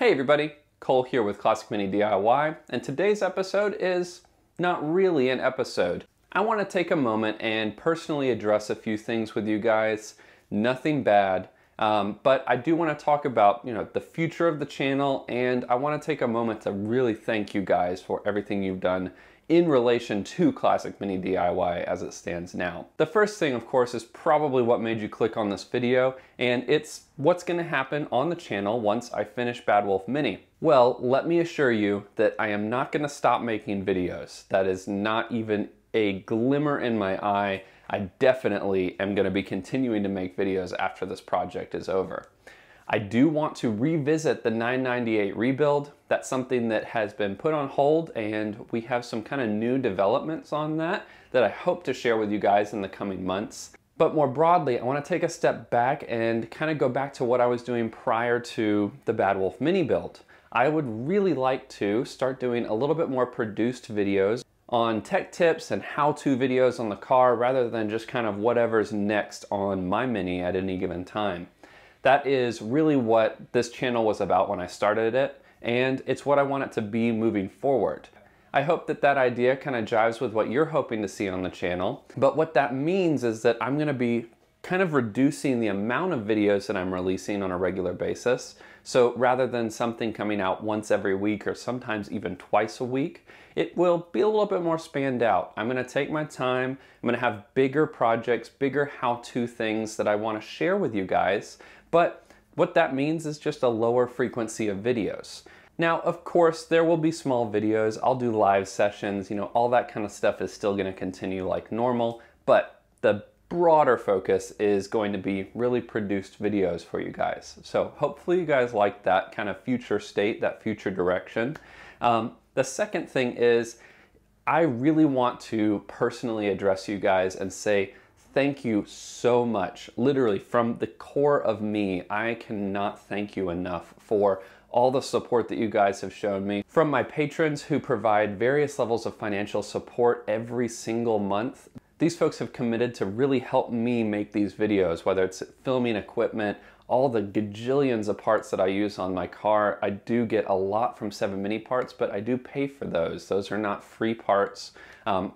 Hey everybody, Cole here with Classic Mini DIY, and today's episode is not really an episode. I want to take a moment and personally address a few things with you guys. Nothing bad, but I do want to talk about, the future of the channel, and I want to take a moment to really thank you guys for everything you've done in relation to Classic Mini DIY as it stands now. The first thing, of course, is probably what made you click on this video, and it's what's going to happen on the channel once I finish Bad Wolf Mini. Well, let me assure you that I am not going to stop making videos. That is not even a glimmer in my eye. I definitely am going to be continuing to make videos after this project is over. I do want to revisit the 998 rebuild. That's something that has been put on hold, and we have some kind of new developments on that I hope to share with you guys in the coming months. But more broadly, I want to take a step back and kind of go back to what I was doing prior to the Bad Wolf Mini build. I would really like to start doing a little bit more produced videos on tech tips and how-to videos on the car rather than just kind of whatever's next on my Mini at any given time. That is really what this channel was about when I started it, and it's what I want it to be moving forward. I hope that that idea kind of jives with what you're hoping to see on the channel, but what that means is that I'm going to be kind of reducing the amount of videos that I'm releasing on a regular basis. So rather than something coming out once every week or sometimes even twice a week, it will be a little bit more spanned out. I'm going to take my time. I'm going to have bigger projects, bigger how-to things that I want to share with you guys. But what that means is just a lower frequency of videos. Now, of course, there will be small videos. I'll do live sessions, all that kind of stuff is still going to continue like normal, but the broader focus is going to be really produced videos for you guys. So hopefully you guys like that kind of future state, that future direction. The second thing is I really want to personally address you guys and say, thank you so much. Literally, from the core of me, I cannot thank you enough for all the support that you guys have shown me. From my patrons who provide various levels of financial support every single month. These folks have committed to really help me make these videos, whether it's filming equipment, all the gajillions of parts that I use on my car. I do get a lot from 7 Mini Parts, but I do pay for those. Those are not free parts.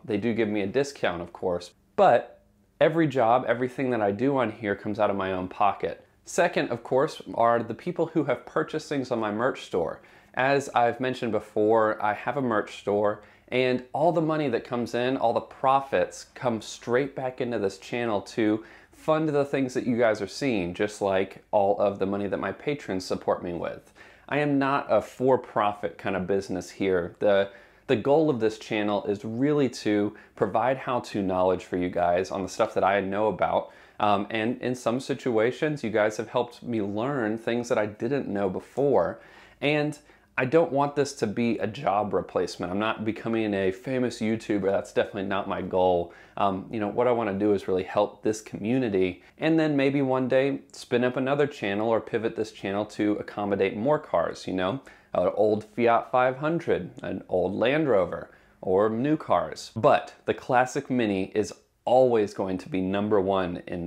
They do give me a discount, of course, but every job, everything that I do on here comes out of my own pocket. Second, of course, are the people who have purchased things on my merch store. As I've mentioned before, I have a merch store, and all the money that comes in, all the profits, come straight back into this channel to fund the things that you guys are seeing, just like all of the money that my patrons support me with. I am not a for-profit kind of business here. The goal of this channel is really to provide how-to knowledge for you guys on the stuff that I know about. And in some situations, you guys have helped me learn things that I didn't know before. And I don't want this to be a job replacement. I'm not becoming a famous YouTuber. That's definitely not my goal. What I want to do is really help this community, and then maybe one day spin up another channel or pivot this channel to accommodate more cars, an old Fiat 500, an old Land Rover, or new cars. But the Classic Mini is always going to be #1 in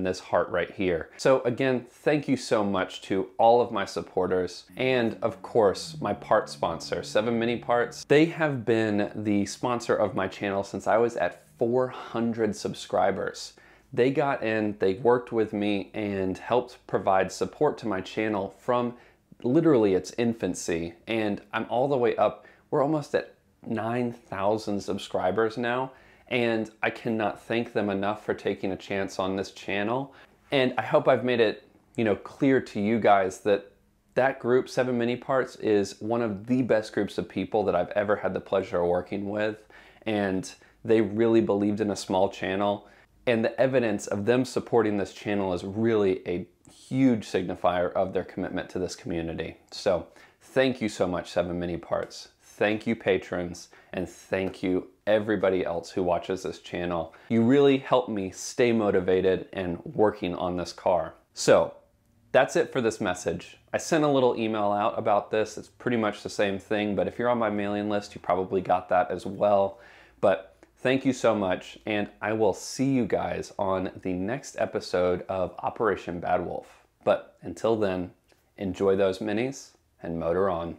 this heart right here. So again, thank you so much to all of my supporters, and of course my part sponsor, 7 Mini Parts. They have been the sponsor of my channel since I was at 400 subscribers. They got in, they worked with me, and helped provide support to my channel from literally its infancy, and I'm all the way up. We're almost at 9,000 subscribers now, and I cannot thank them enough for taking a chance on this channel. And I hope I've made it, clear to you guys that that group, 7 Mini Parts, is one of the best groups of people that I've ever had the pleasure of working with, and they really believed in a small channel. And the evidence of them supporting this channel is really a huge signifier of their commitment to this community. So thank you so much, 7 Mini Parts. Thank you, patrons, and thank you everybody else who watches this channel. You really help me stay motivated and working on this car. So that's it for this message. I sent a little email out about this. It's pretty much the same thing, but if you're on my mailing list, you probably got that as well. But thank you so much, and I will see you guys on the next episode of Operation Bad Wolf. But until then, enjoy those minis, and motor on.